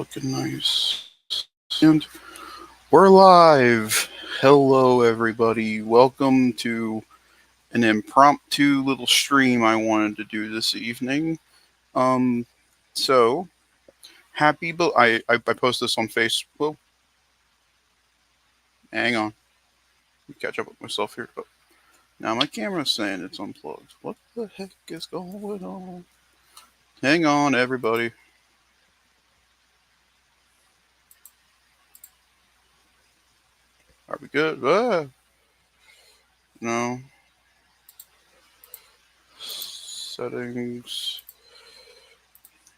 looking nice. And we're live. Hello, everybody. Welcome to an impromptu little stream I wanted to do this evening. Um, so happy, but I posted this on Facebook. Hang on, let me catch up with myself here. Oh, now my camera's saying it's unplugged. What the heck is going on? Hang on, everybody. Are we good? No. Settings.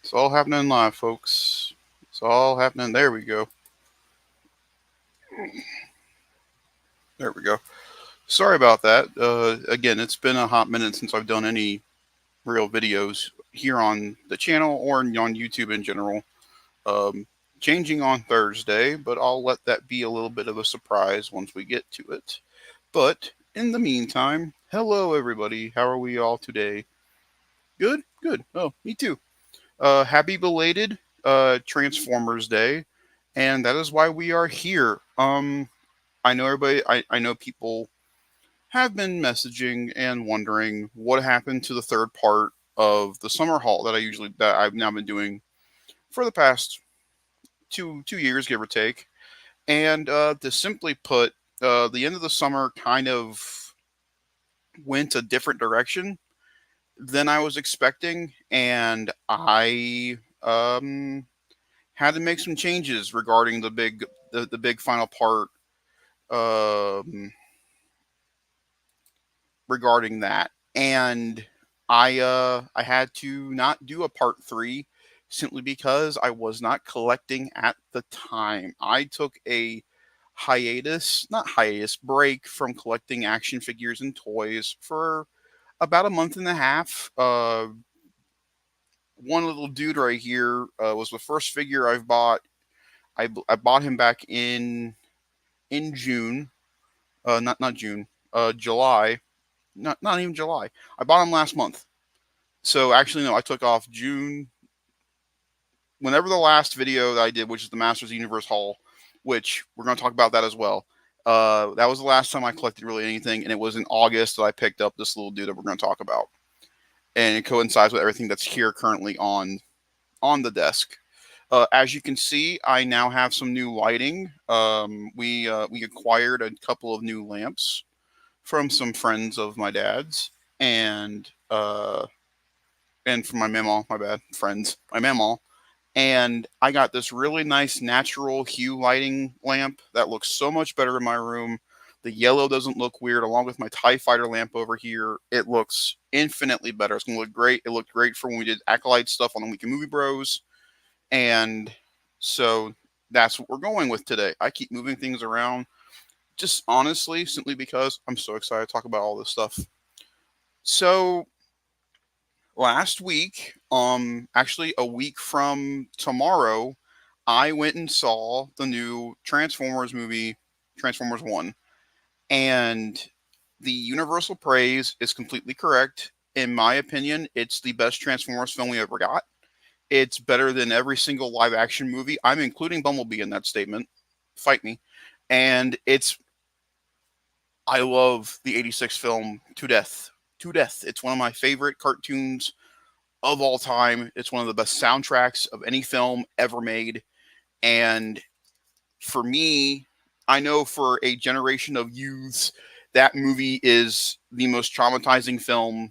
It's all happening live, folks. It's all happening. There we go. There we go. Sorry about that. Again, it's been a hot minute since I've done any real videos here on the channel or on YouTube in general. Um, Changing on Thursday, but I'll let that be a little bit of a surprise once we get to it. But in the meantime, hello everybody. How are we all today? Good, good. Oh, me too. Happy belated Transformers Day, and that is why we are here. I know everybody. I know people have been messaging and wondering what happened to the third part of the summer haul that I've now been doing for the past two years, give or take. And to simply put, the end of the summer kind of went a different direction than I was expecting, and I had to make some changes regarding the big final part um, regarding that, and I had to not do a part three simply because I was not collecting at the time. I took a not hiatus, break from collecting action figures and toys for about a month and a half. One little dude right here was the first figure I've bought. I bought him back in June, not June, July, not even July. I bought him last month. So actually, no, I took off June. Whenever the last video that I did, which is the Masters Universe haul, which we're going to talk about that as well. That was the last time I collected really anything, and it was in August that I picked up this little dude that we're going to talk about, and it coincides with everything that's here currently on the desk. As you can see, I now have some new lighting. We acquired a couple of new lamps from some friends of my dad's, and from my mamaw, my bad, friends, my mamaw. And I got this really nice natural hue lighting lamp that looks so much better in my room. The yellow doesn't look weird, along with my TIE Fighter lamp over here. It looks infinitely better. It's going to look great. It looked great for when we did Acolyte stuff on the Weekend Movie Bros. And so that's what we're going with today. I keep moving things around just honestly, simply because I'm so excited to talk about all this stuff. So last week, actually a week from tomorrow, I went and saw the new Transformers movie, Transformers 1. And the universal praise is completely correct. In my opinion, it's the best Transformers film we ever got. It's better than every single live action movie. I'm including Bumblebee in that statement. Fight me. And I love the 86 film to death. To death. It's one of my favorite cartoons of all time. It's one of the best soundtracks of any film ever made. And for me, I know for a generation of youths, that movie is the most traumatizing film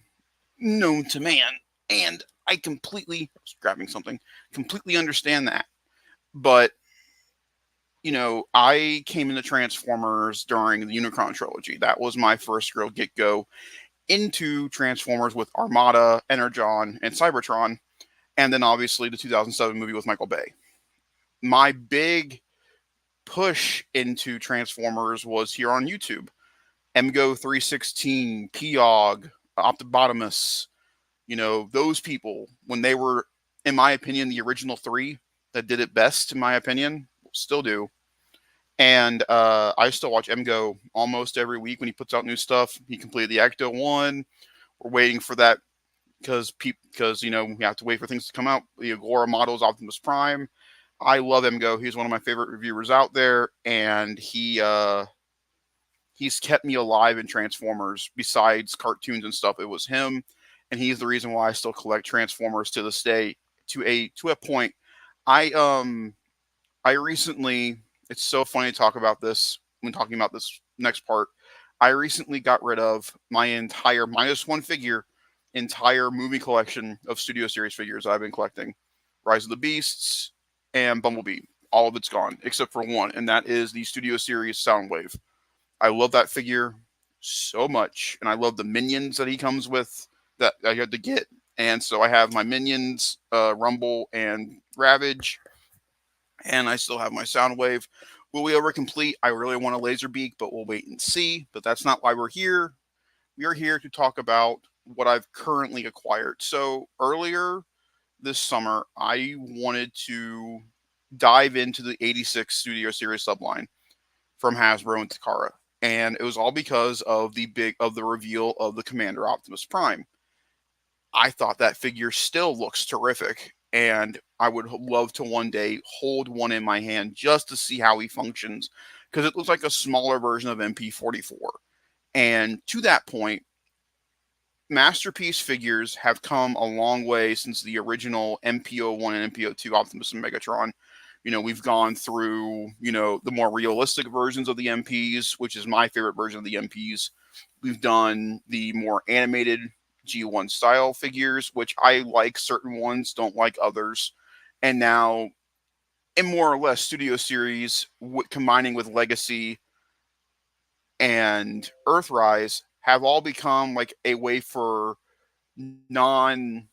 known to man. And I was grabbing something, completely understand that. But, I came into Transformers during the Unicron trilogy. That was my first real get go into Transformers with Armada, Energon, and Cybertron. And then obviously the 2007 movie with Michael Bay. My big push into Transformers was here on YouTube. MGO316, Piog, Optibotimus, those people, when they were, in my opinion, the original three that did it best, in my opinion, still do. And I still watch MGO almost every week when he puts out new stuff. He completed the Ecto 1. We're waiting for that because we have to wait for things to come out. The Agora models, Optimus Prime. I love Emgo. He's one of my favorite reviewers out there, and he's kept me alive in Transformers. Besides cartoons and stuff, it was him, and he's the reason why I still collect Transformers to this day. To a point, I I recently. It's so funny to talk about this when talking about this next part. I recently got rid of my entire minus one figure, entire movie collection of Studio Series figures I've been collecting. Rise of the Beasts and Bumblebee. All of it's gone except for one, and that is the Studio Series Soundwave. I love that figure so much, and I love the minions that he comes with that I had to get. And so I have my minions, Rumble and Ravage, and I still have my Soundwave. Will we ever complete? I really want a Laserbeak, but we'll wait and see. But that's not why we're here. We are here to talk about what I've currently acquired. So earlier this summer, I wanted to dive into the 86 Studio Series subline from Hasbro and Takara. And it was all because of the reveal of the Commander Optimus Prime. I thought that figure still looks terrific, and I would love to one day hold one in my hand just to see how he functions, because it looks like a smaller version of MP44. And to that point, Masterpiece figures have come a long way since the original MPO1 and MPO2 Optimus and Megatron. We've gone through, the more realistic versions of the MPs, which is my favorite version of the MPs. We've done the more animated G1 style figures, which I like certain ones, don't like others. And now, in more or less Studio Series, combining with Legacy and Earthrise, have all become like a way for non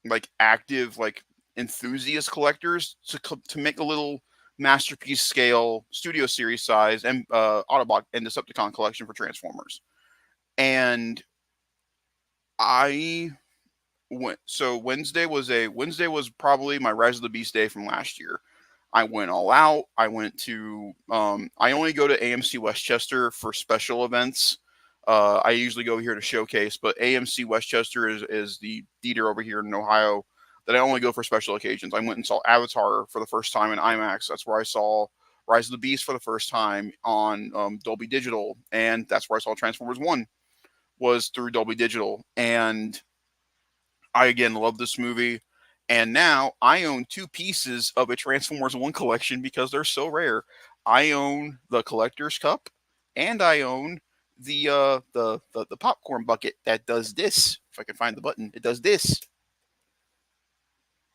like active like enthusiast collectors to make a little masterpiece scale Studio Series size and Autobot and Decepticon collection for Transformers. And I went so Wednesday was probably my Rise of the Beast day from last year. I went all out. I went to I only go to AMC Westchester for special events. I usually go here to showcase, but AMC Westchester is the theater over here in Ohio that I only go for special occasions. I went and saw Avatar for the first time in IMAX. That's where I saw Rise of the Beast for the first time on Dolby Digital, and that's where I saw Transformers One was through Dolby Digital. And I again love this movie. And now I own two pieces of a Transformers One collection because they're so rare. I own the collector's cup, and I own the popcorn bucket that does this. If I can find the button, it does this,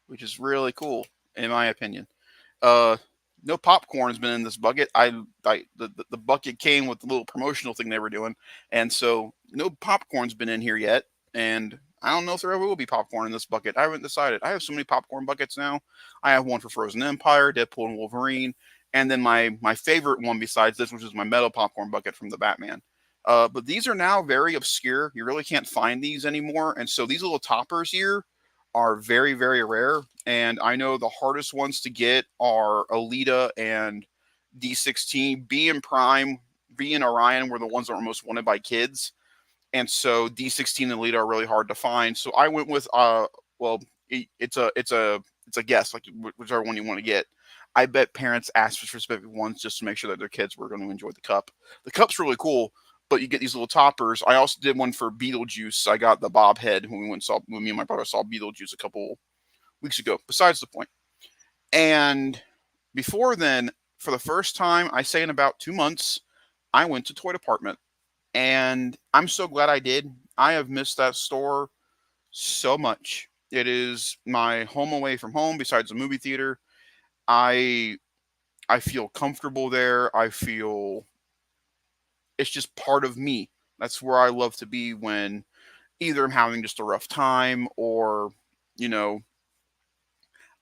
which is really cool in my opinion. Uh, no popcorn's been in this bucket. The bucket came with the little promotional thing they were doing, and so no popcorn's been in here yet. And I don't know if there ever will be popcorn in this bucket. I haven't decided. I have so many popcorn buckets now. I have one for Frozen Empire, Deadpool and Wolverine, and then my favorite one besides this, which is my metal popcorn bucket from the Batman. But these are now very obscure. You really can't find these anymore, and so these little toppers here are very, very rare. And I know the hardest ones to get are Alita and D16. B and Prime, B and Orion were the ones that were most wanted by kids. And so D16 and Alita are really hard to find. So I went with well, it's a guess, like whichever one you want to get. I bet parents asked for specific ones just to make sure that their kids were going to enjoy the cup. The cup's really cool, but you get these little toppers. I also did one for Beetlejuice. I got the Bob head when me and my brother saw Beetlejuice a couple weeks ago. Besides the point. And before then, for the first time, I say in about 2 months, I went to Toy Department, and I'm so glad I did. I have missed that store so much. It is my home away from home. Besides the movie theater, I I feel comfortable there. I feel it's just part of me. That's where I love to be when either I'm having just a rough time or, you know,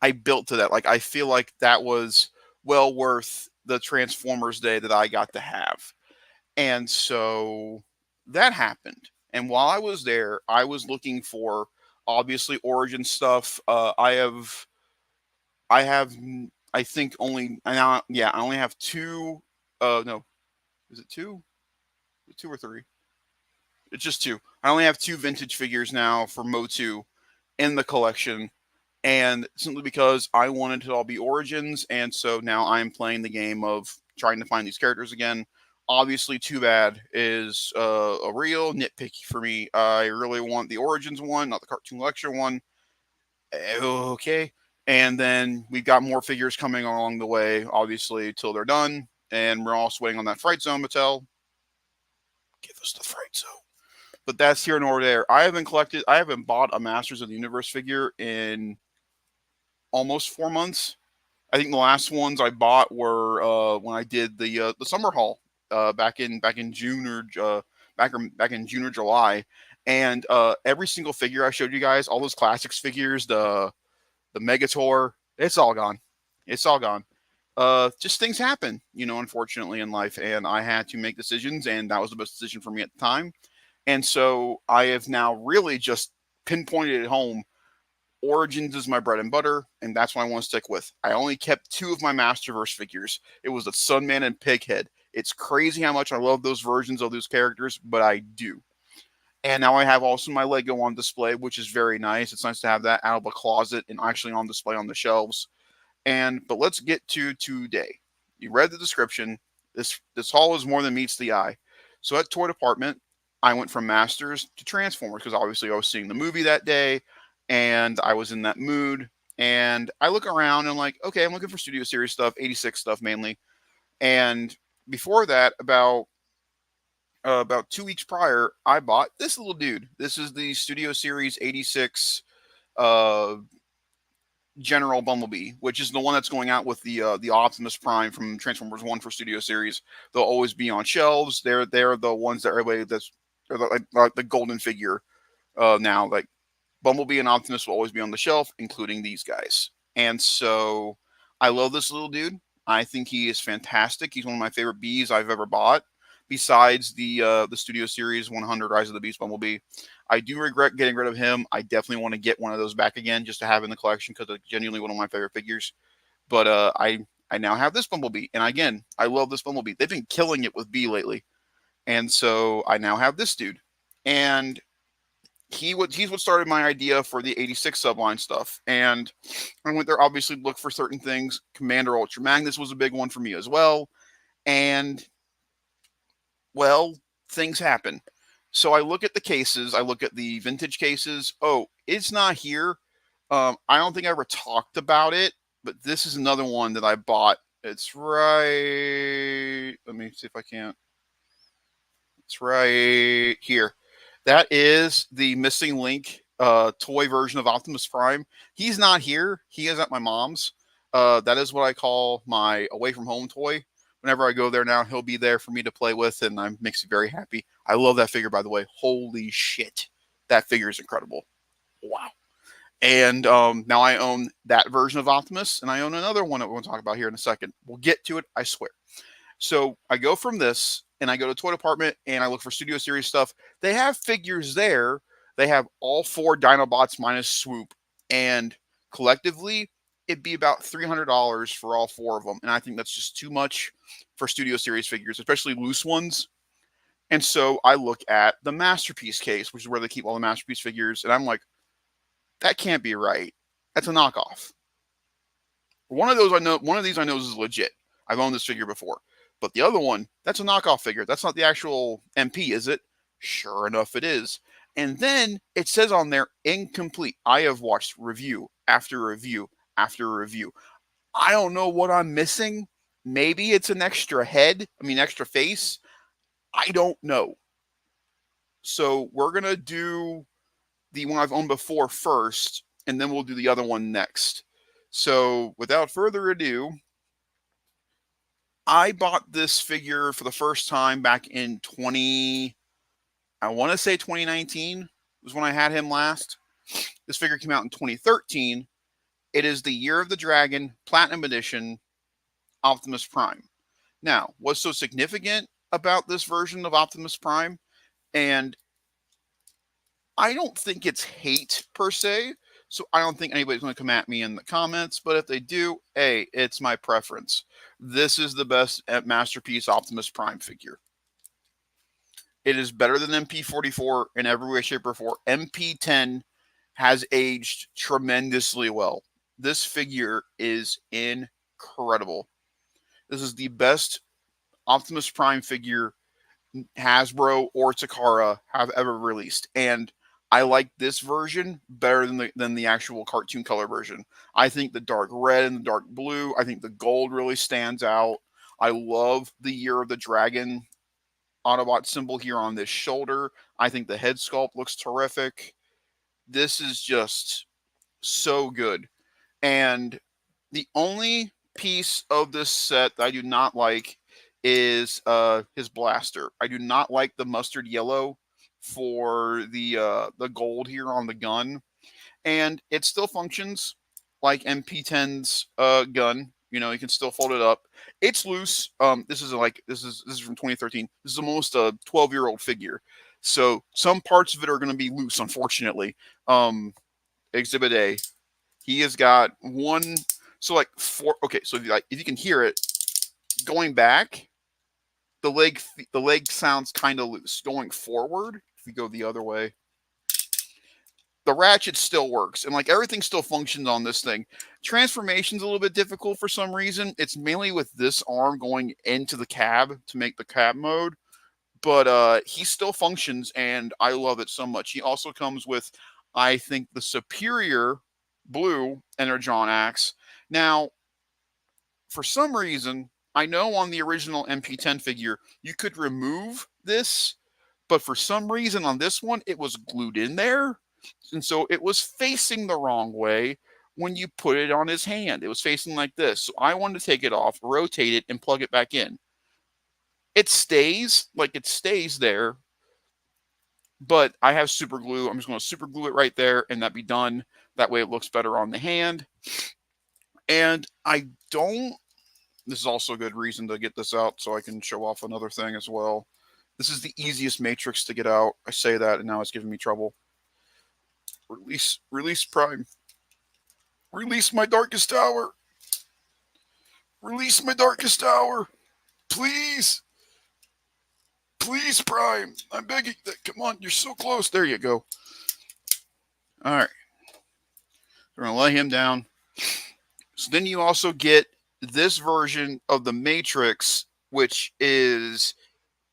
I built to that. Like I feel like that was well worth the Transformers day that I got to have. And so that happened. And while I was there, I was looking for obviously origin stuff. I have I think only I only have two no, is it two? Is it two or three? It's just two. I only have two vintage figures now for Motu in the collection. And simply because I wanted it to all be Origins, and so now I'm playing the game of trying to find these characters again. Obviously, Too Bad is a real nitpicky for me. I really want the Origins one, not the Cartoon Lecture one. Okay. And then we've got more figures coming along the way, obviously, till they're done. And we're also waiting on that Fright Zone, Mattel. Give us the Fright Zone. But that's here nor there. I haven't bought a Masters of the Universe figure in almost 4 months. I think the last ones I bought were when I did the summer haul back in June or back in June or July, and every single figure I showed you guys, all those classics figures, the Megator, it's all gone. It's all gone. Just things happen, unfortunately in life, and I had to make decisions, and that was the best decision for me at the time. And so I have now really just pinpointed it home. Origins is my bread and butter, and that's what I want to stick with. I only kept 2 of my Masterverse figures. It was the Sunman and Pighead. It's crazy how much I love those versions of those characters, but I do. And now I have also my Lego on display, which is very nice. It's nice to have that out of a closet and actually on display on the shelves. But let's get to today. You read the description. This haul is more than meets the eye. So at Toy Department, I went from Masters to Transformers because obviously I was seeing the movie that day, and I was in that mood. And I look around and I'm like, okay, I'm looking for Studio Series stuff, 86 stuff mainly. And before that, about 2 weeks prior, I bought this little dude. This is the Studio Series 86 uh, General Bumblebee, which is the one that's going out with the Optimus Prime from Transformers One for Studio Series. They'll always be on shelves. They're the ones that everybody they're like the golden figure now. Like Bumblebee and Optimus will always be on the shelf, including these guys. And so I love this little dude. I think he is fantastic. He's one of my favorite bees I've ever bought, besides the Studio Series 100 Rise of the Beast Bumblebee. I do regret getting rid of him. I definitely want to get one of those back again just to have in the collection because it's genuinely one of my favorite figures. But I now have this Bumblebee, and again, I love this Bumblebee. They've been killing it with B lately, and so I now have this dude, and he's what started my idea for the 86 subline stuff. And I went there obviously to look for certain things. Commander Ultra Magnus was a big one for me as well, and well, things happen. So I look at the cases, I look at the vintage cases. Oh, it's not here. I don't think I ever talked about it, but this is another one that I bought. It's right. Let me see if I can't. It's right here. That is the missing link toy version of Optimus Prime. He's not here. He is at my mom's. That is what I call my away from home toy. Whenever I go there now, he'll be there for me to play with, and that makes me very happy. I love that figure, by the way. Holy shit. That figure is incredible. Wow. And now I own that version of Optimus, and I own another one that we're going to talk about here in a second. We'll get to it, I swear. So I go from this, and I go to Toy Department, and I look for Studio Series stuff. They have figures there. They have all 4 Dinobots minus Swoop, and collectively, it'd be about $300 for all 4 of them. And I think that's just too much for Studio Series figures, especially loose ones. And so I look at the Masterpiece case, which is where they keep all the Masterpiece figures, and I'm like, that can't be right. That's a knockoff. One of these I know is legit. I've owned this figure before. But the other one, that's a knockoff figure. That's not the actual MP, is it? Sure enough, it is. And then it says on there, incomplete. I have watched review after review after review. I don't know what I'm missing. Maybe it's an extra extra face. I don't know. So we're going to do the one I've owned before first, and then we'll do the other one next. So without further ado, I bought this figure for the first time back in I want to say 2019 was when I had him last. This figure came out in 2013. It is the Year of the Dragon Platinum Edition Optimus Prime. Now, what's so significant about this version of Optimus Prime? And I don't think it's hate per se, so I don't think anybody's going to come at me in the comments, but if they do, hey, it's my preference. This is the best Masterpiece Optimus Prime figure. It is better than MP44 in every way, shape, or form. MP10 has aged tremendously well. This figure is incredible. This is the best Optimus Prime figure Hasbro or Takara have ever released, and I like this version better than the actual cartoon color version. I think the dark red and the dark blue. I think the gold really stands out. I love the Year of the Dragon Autobot symbol here on this shoulder. I think the head sculpt looks terrific. This is just so good. And the only piece of this set that I do not like is his blaster. I do not like the mustard yellow for the gold here on the gun, and it still functions like MP10's gun. You know, you can still fold it up. It's loose. This is from 2013. This is almost a 12-year-old figure, so some parts of it are going to be loose, unfortunately. Exhibit A. He has got one. So like four. Okay, so if you can hear it going back, the leg sounds kind of loose. Going forward, if we go the other way, the ratchet still works, and like everything still functions on this thing. Transformation's a little bit difficult for some reason. It's mainly with this arm going into the cab to make the cab mode, but he still functions, and I love it so much. He also comes with, I think, the superior blue Energon axe. Now, for some reason, I know on the original MP10 figure, you could remove this, but for some reason on this one, it was glued in there. And so it was facing the wrong way when you put it on his hand. It was facing like this. So I wanted to take it off, rotate it, and plug it back in. It stays there, but I have super glue. I'm just going to super glue it right there, and that be done. That way it looks better on the hand. And this is also a good reason to get this out so I can show off another thing as well. This is the easiest Matrix to get out. I say that, and now it's giving me trouble. Release Prime. Release my darkest hour. Release my darkest hour. Please. Please, Prime. I'm begging. Come on, you're so close. There you go. All right. We're going to lay him down. So then you also get this version of the Matrix, which is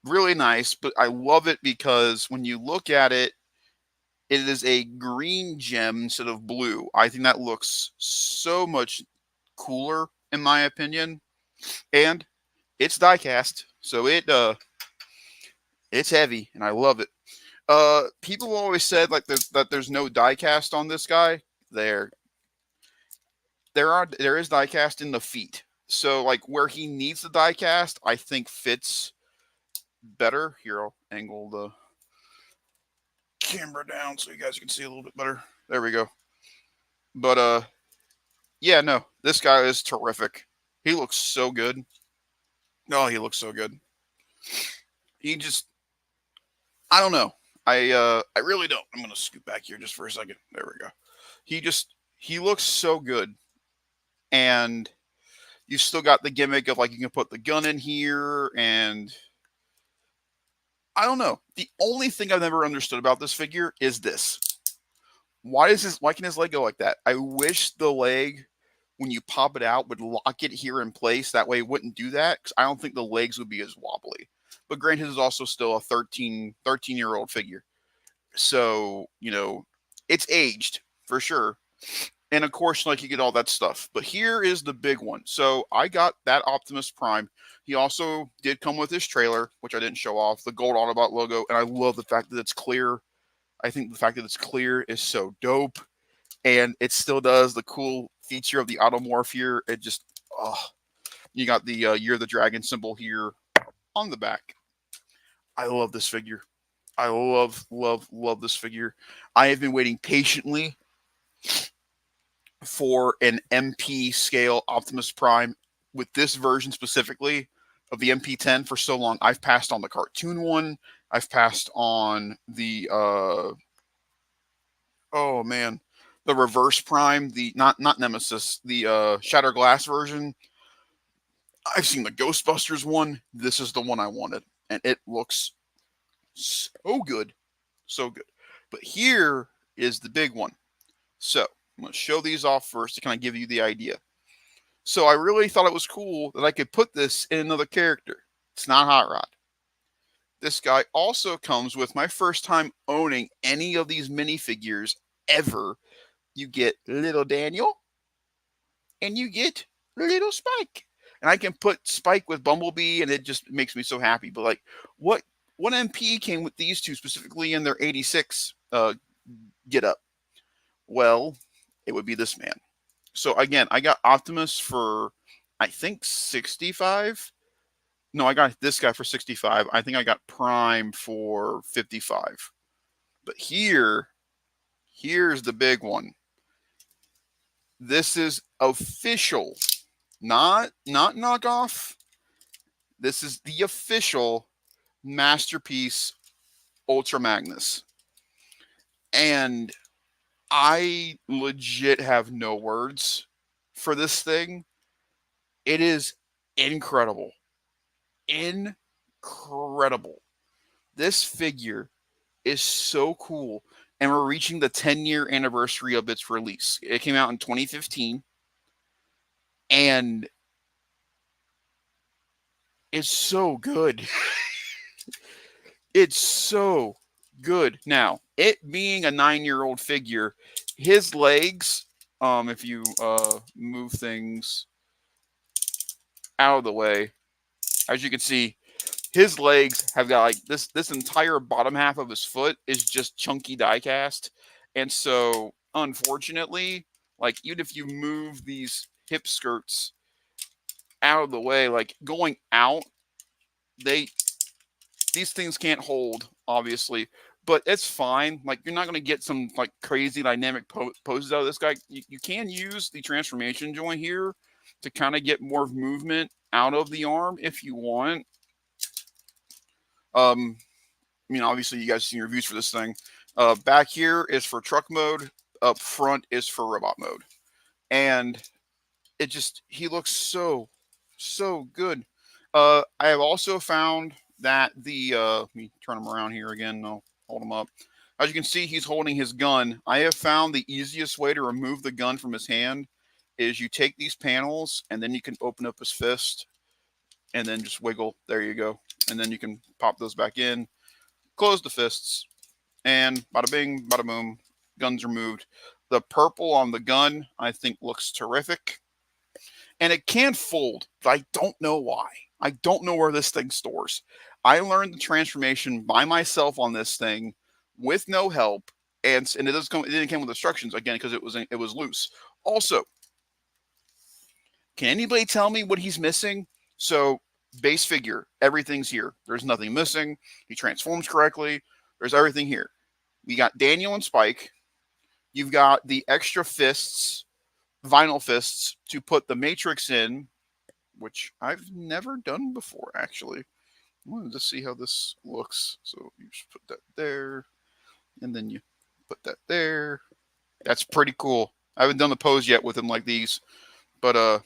really nice, but I love it because when you look at it, it is a green gem instead of blue. I think that looks so much cooler, in my opinion. And it's die-cast, so it's heavy, and I love it. People always said like there's no die-cast on this guy. There is die-cast in the feet. So like where he needs the die-cast, I think fits better. Here, I'll angle the camera down so you guys can see a little bit better. There we go. But yeah, no, this guy is terrific. He looks so good. No, he looks so good. He just, I don't know. I really don't. I'm gonna scoot back here just for a second. There we go. He looks so good, and you still got the gimmick of like you can put the gun in here, and I don't know. The only thing I've never understood about this figure is this. Why can his leg go like that? I wish the leg, when you pop it out, would lock it here in place. That way it wouldn't do that, because I don't think the legs would be as wobbly. But granted, is also still a 13-year-old figure. So, you know, it's aged for sure. And of course, like you get all that stuff. But here is the big one. So I got that Optimus Prime. He also did come with his trailer, which I didn't show off, the gold Autobot logo. And I love the fact that it's clear. I think the fact that it's clear is so dope. And it still does the cool feature of the Automorph here. It just, you got the Year of the Dragon symbol here on the back. I love this figure. I love, love, love this figure. I have been waiting patiently for an MP scale Optimus Prime with this version specifically of the MP10 for so long. I've passed on the cartoon one. I've passed on the the Reverse Prime, the not Nemesis, the Shattered Glass version. I've seen the Ghostbusters one. This is the one I wanted, and it looks so good. So good. But here is the big one. So I'm going to show these off first to kind of give you the idea. So I really thought it was cool that I could put this in another character. It's not Hot Rod. This guy also comes with my first time owning any of these minifigures ever. You get little Daniel and you get little Spike. And I can put Spike with Bumblebee and it just makes me so happy. But like what MP came with these two specifically in their 86 get up? Well, it would be this man. So again, I got Optimus for I think 65. No, I got this guy for 65. I think I got Prime for 55. But here's the big one. This is official, not knockoff. This is the official Masterpiece Ultra Magnus. And I legit have no words for this thing. It is incredible. Incredible. This figure is so cool. And we're reaching the 10-year anniversary of its release. It came out in 2015. And it's so good. It's so good. Now, it being a 9-year-old figure, his legs, if you move things out of the way, as you can see, his legs have got like this entire bottom half of his foot is just chunky die cast. And so unfortunately, like even if you move these hip skirts out of the way, like going out, these things can't hold, obviously, but it's fine. Like you're not going to get some like crazy dynamic poses out of this guy. You can use the transformation joint here to kind of get more movement out of the arm if you want. I mean, obviously, you guys have seen reviews for this thing. Back here is for truck mode. Up front is for robot mode. And he looks so good. I have also found that let me turn him around here again. I'll hold him up. As you can see, he's holding his gun. I have found the easiest way to remove the gun from his hand is you take these panels and then you can open up his fist and then just wiggle. There you go. And then you can pop those back in, close the fists, and bada bing, bada boom, gun's removed. The purple on the gun, I think, looks terrific. And it can fold, but I don't know why. I don't know where this thing stores. I learned the transformation by myself on this thing with no help, and it didn't come with instructions again because it was loose. Also, can anybody tell me what he's missing? So base figure, everything's here. There's nothing missing. He transforms correctly. There's everything here. We got Daniel and Spike. You've got the extra fists, vinyl fists, to put the Matrix in, which I've never done before, actually. I wanted to see how this looks. So you just put that there, and then you put that there. That's pretty cool. I haven't done the pose yet with him like these, but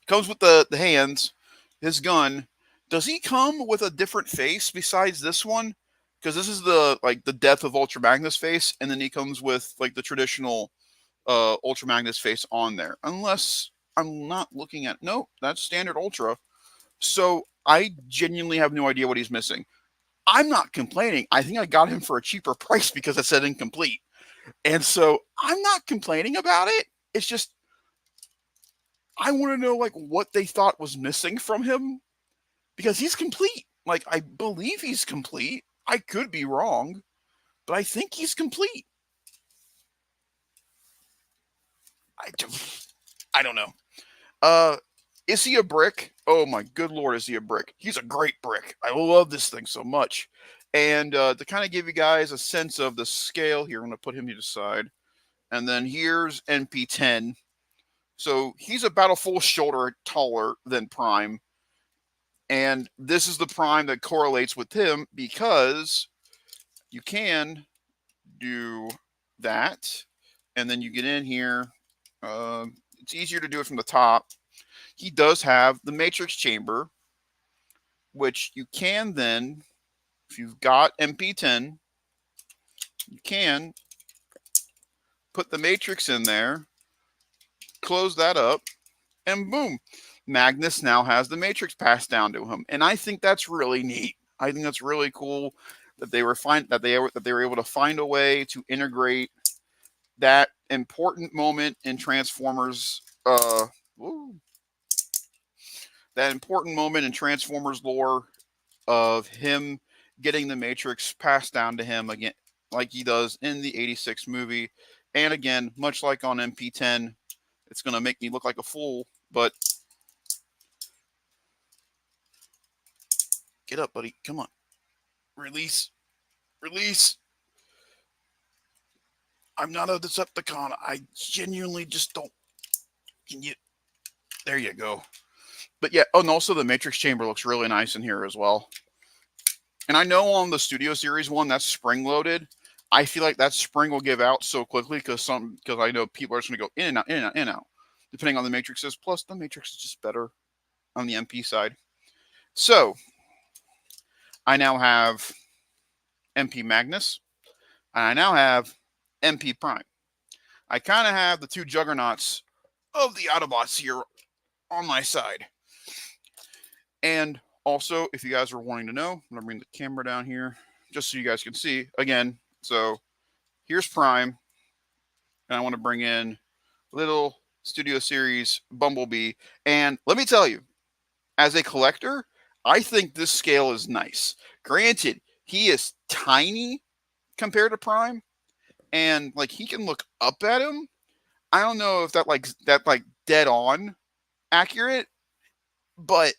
comes with the hands, his gun. Does he come with a different face besides this one? Because this is the Death of Ultra Magnus face, and then he comes with like the traditional Ultra Magnus face on there. Unless I'm not looking at that's standard Ultra. So I genuinely have no idea what he's missing. I'm not complaining. I think I got him for a cheaper price because I said incomplete. And so I'm not complaining about it. It's just I want to know like what they thought was missing from him because he's complete. Like I believe he's complete. I could be wrong, but I think he's complete. I don't know. Is he a brick? Oh my good lord, is he a brick? He's a great brick. I love this thing so much. And to kind of give you guys a sense of the scale here, I'm going to put him to the side. And then here's MP10. So he's about a full shoulder taller than Prime. And this is the Prime that correlates with him because you can do that. And then you get in here. It's easier to do it from the top. He does have the Matrix chamber, which you can then, if you've got MP10, you can put the matrix in there, close that up, and boom, Magnus now has the matrix passed down to him. And I think that's really neat. I think that's really cool that they were able to find a way to integrate that important moment in Transformers woo, that important moment in Transformers lore of him getting the Matrix passed down to him again, like he does in the '86 movie. And again, much like on MP10, it's going to make me look like a fool, but get up, buddy. Come on. Release. Release. I'm not a Decepticon. I genuinely just don't. Can you? There you go. But yeah, oh, and also the Matrix Chamber looks really nice in here as well. And I know on the Studio Series one, that's spring loaded. I feel like that spring will give out so quickly because I know people are just going to go in and out, in and out, in and out, depending on the matrices. Plus, the Matrix is just better on the MP side. So, I now have MP Magnus, and I now have MP Prime. I kind of have the two juggernauts of the Autobots here on my side. And also, if you guys are wanting to know, I'm going to bring the camera down here just so you guys can see. Again, so here's Prime. And I want to bring in little Studio Series Bumblebee. And let me tell you, as a collector, I think this scale is nice. Granted, he is tiny compared to Prime. And like he can look up at him. I don't know if that dead on accurate, but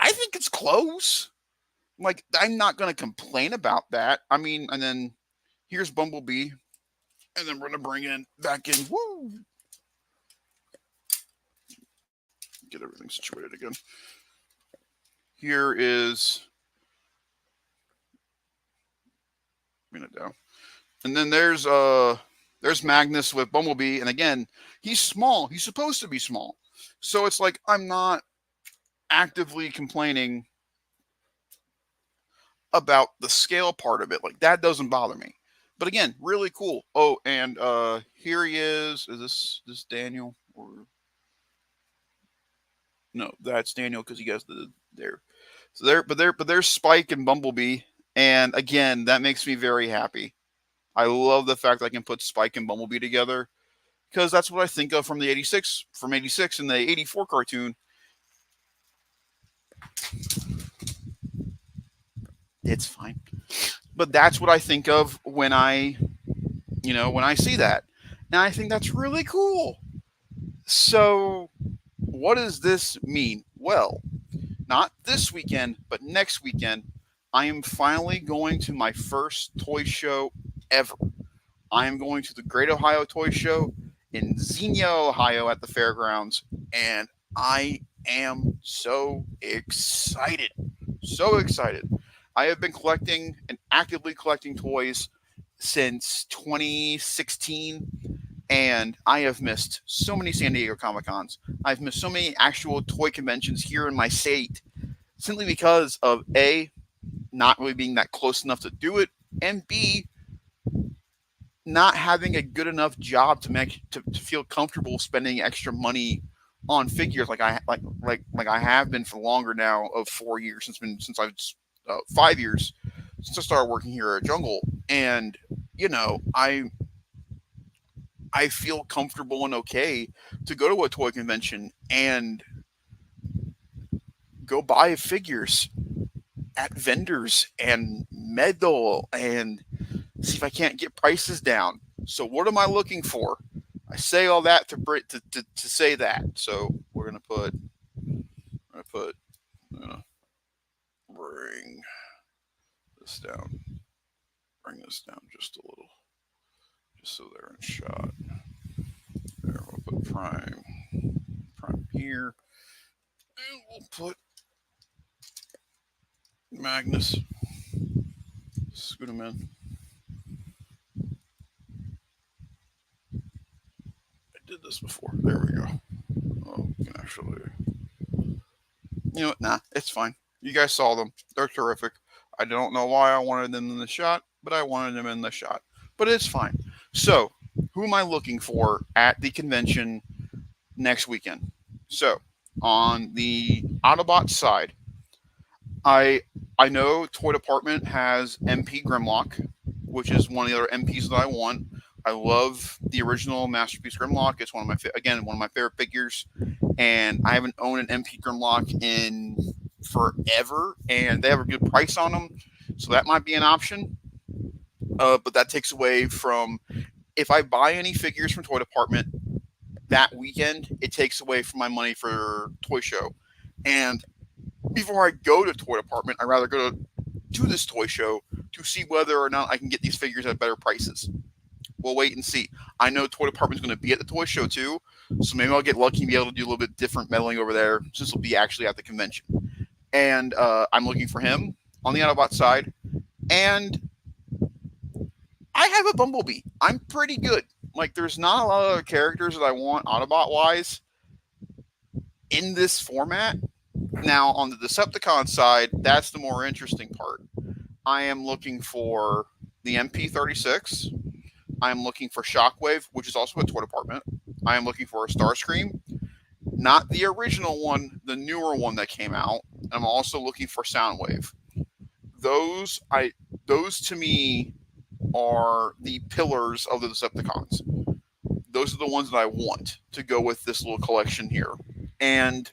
I think it's close. Like, I'm not going to complain about that. I mean, and then here's Bumblebee. And then we're going to bring in back in. Woo! Get everything situated again. Here is. Bring it down. And then there's Magnus with Bumblebee. And again, he's small. He's supposed to be small. So it's like I'm not actively complaining about the scale part of it. Like that doesn't bother me. But again, really cool. Oh, and here he is. Is this Daniel or no? That's Daniel because he has the there. So there's Spike and Bumblebee, and again, that makes me very happy. I love the fact that I can put Spike and Bumblebee together because that's what I think of from the '86 and the '84 cartoon. It's fine. But that's what I think of when I see that. And I think that's really cool. So, what does this mean? Well, not this weekend, but next weekend, I am finally going to my first toy show ever. I am going to the Great Ohio Toy Show in Xenia, Ohio at the fairgrounds, and I am so excited. So excited. I have been collecting and actively collecting toys since 2016, and I have missed so many San Diego Comic Cons. I've missed so many actual toy conventions here in my state simply because of A, not really being that close enough to do it, and B, not having a good enough job to feel comfortable spending extra money on figures like I have been for longer now of 4 years since I've 5 years since I started working here at Jungle, and I feel comfortable and okay to go to a toy convention and go buy figures at vendors and meddle and see if I can't get prices down. So what am I looking for? I say all that to say that. So we're gonna bring this down. Bring this down just a little, just so they're in shot. There, we'll put Prime here, and we'll put Magnus. Scoot him in. I did this before. There we go. Oh, we can actually. You know what? Nah, it's fine. You guys saw them. They're terrific. I don't know why I wanted them in the shot, but I wanted them in the shot. But it's fine. So, who am I looking for at the convention next weekend? So, on the Autobot side, I I know Toy Department has MP Grimlock, which is one of the other MPs that I want. I love the original Masterpiece Grimlock. It's one of my again one of my favorite figures, and I haven't owned an MP Grimlock in forever, and they have a good price on them, so that might be an option. But that takes away from if I buy any figures from Toy Department that weekend, it takes away from my money for Toy Show. And before I go to Toy Department, I'd rather go to this toy show to see whether or not I can get these figures at better prices. We'll wait and see. I know Toy Department's going to be at the toy show too, so maybe I'll get lucky and be able to do a little bit different meddling over there since it'll be actually at the convention. And I'm looking for him on the Autobot side. And I have a Bumblebee. I'm pretty good. Like, there's not a lot of other characters that I want Autobot-wise in this format. Now, on the Decepticon side, that's the more interesting part. I am looking for the MP36. I am looking for Shockwave, which is also a Toy Department. I am looking for a Starscream, not the original one, the newer one that came out. I'm also looking for Soundwave. Those to me are the pillars of the Decepticons. Those are the ones that I want to go with this little collection here. And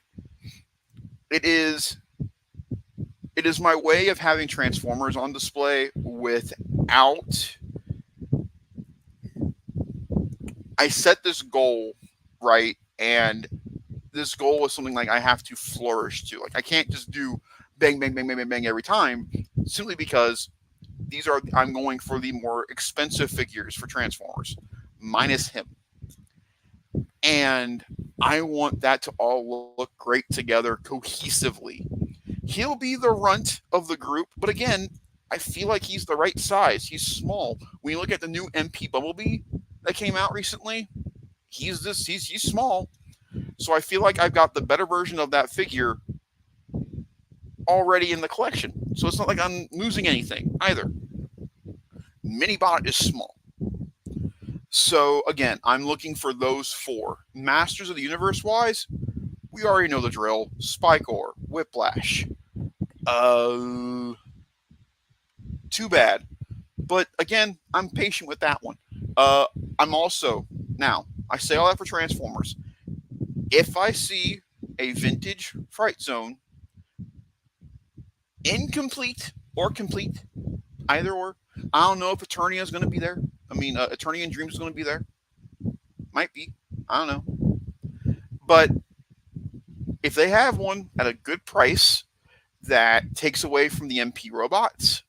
it is my way of having Transformers on display without. I set this goal, right? And this goal is something like I have to flourish to. Like, I can't just do bang, bang, bang, bang, bang, bang every time, simply because I'm going for the more expensive figures for Transformers, minus him. And I want that to all look great together cohesively. He'll be the runt of the group, but again, I feel like he's the right size. He's small. When you look at the new MP Bumblebee that came out recently, he's small. So I feel like I've got the better version of that figure already in the collection. So it's not like I'm losing anything either. Minibot is small. So again, I'm looking for those four. Masters of the Universe wise, we already know the drill. Spikor, Whiplash. Too bad. But again, I'm patient with that one. I'm also, now, I say all that for Transformers. If I see a vintage Fright Zone, incomplete or complete, either or, I don't know if Eternia is going to be there. I mean, Eternia Dreams is going to be there. Might be. I don't know. But if they have one at a good price that takes away from the MP robots,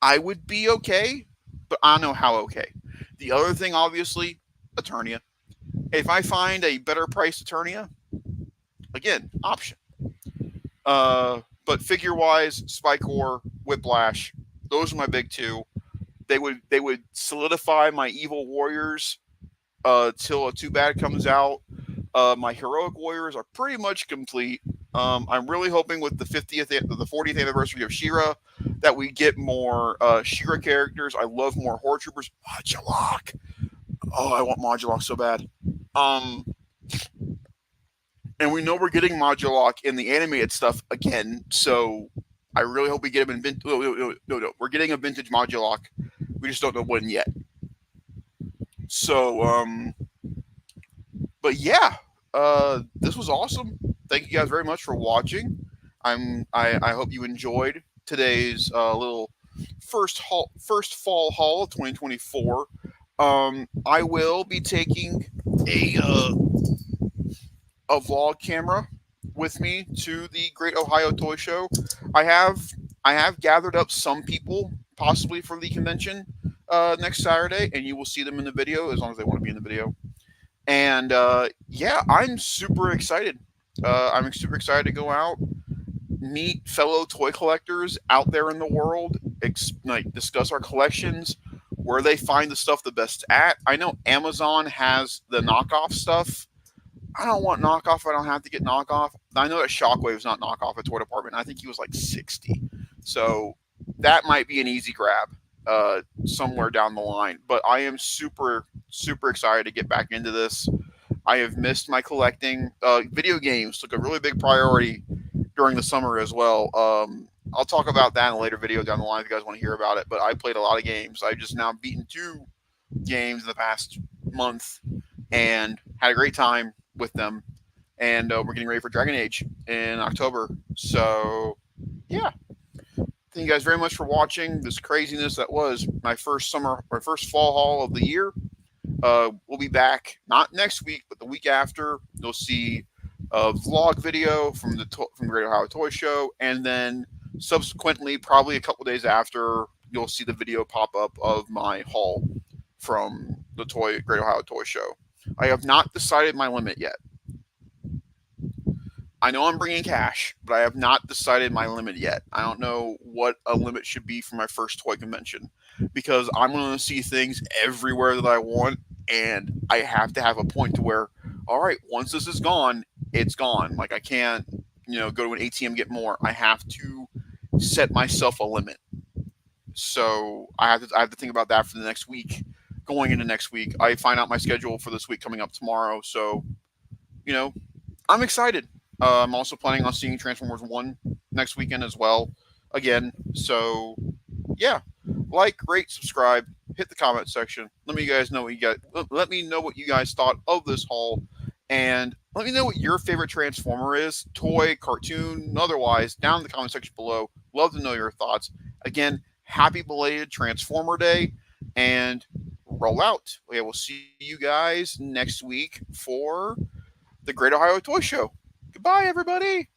I would be okay, but I don't know how okay. The other thing, obviously, Eternia. If I find a better priced Eternia, again, option. But figure-wise, Spikor, Whiplash, those are my big two. They would solidify my Evil Warriors till a Too Bad comes out. My Heroic Warriors are pretty much complete. I'm really hoping with the 40th anniversary of She-Ra that we get more She-Ra characters. I love more Horde Troopers. Modulok. Oh, I want Modulok so bad. And we know we're getting Modulok in the animated stuff again, so I really hope we get him in vintage. No. We're getting a vintage Modulok. We just don't know when yet. So, but yeah, this was awesome. Thank you guys very much for watching. I hope you enjoyed today's little first fall haul of 2024. I will be taking a vlog camera with me to the Great Ohio Toy Show. I have gathered up some people possibly for the convention next Saturday, and you will see them in the video as long as they want to be in the video. And yeah, I'm super excited. I'm super excited to go out, meet fellow toy collectors out there in the world, discuss our collections, where they find the stuff the best at. I know Amazon has the knockoff stuff. I don't want knockoff. I don't have to get knockoff. I know that Shockwave is not knockoff at Toy Department. I think he was like $60. So that might be an easy grab. somewhere down the line. But I am super, super excited to get back into this. I have missed my collecting. Video games took a really big priority during the summer as well. I'll talk about that in a later video down the line if you guys want to hear about it. But I played a lot of games. I just now beaten 2 games in the past month and had a great time with them. And we're getting ready for Dragon Age in October. So, yeah. Thank you guys very much for watching this craziness that was my first fall haul of the year. We'll be back not next week, but the week after. You'll see a vlog video from the Great Ohio Toy Show, and then subsequently, probably a couple days after, you'll see the video pop up of my haul from the Great Ohio Toy Show. I have not decided my limit yet. I know I'm bringing cash, but I have not decided my limit yet. I don't know what a limit should be for my first toy convention because I'm going to see things everywhere that I want, and I have to have a point to where, all right, once this is gone, it's gone. Like I can't, go to an ATM get more. I have to set myself a limit. So I have to think about that for the next week. Going into next week, I find out my schedule for this week coming up tomorrow. So, I'm excited. I'm also planning on seeing Transformers 1 next weekend as well. Again, so yeah. Like, rate, subscribe, hit the comment section. Let me know what you guys thought of this haul. And let me know what your favorite Transformer is, toy, cartoon, otherwise, down in the comment section below. Love to know your thoughts. Again, happy belated Transformer Day, and roll out. We will see you guys next week for the Great Ohio Toy Show. Goodbye, everybody.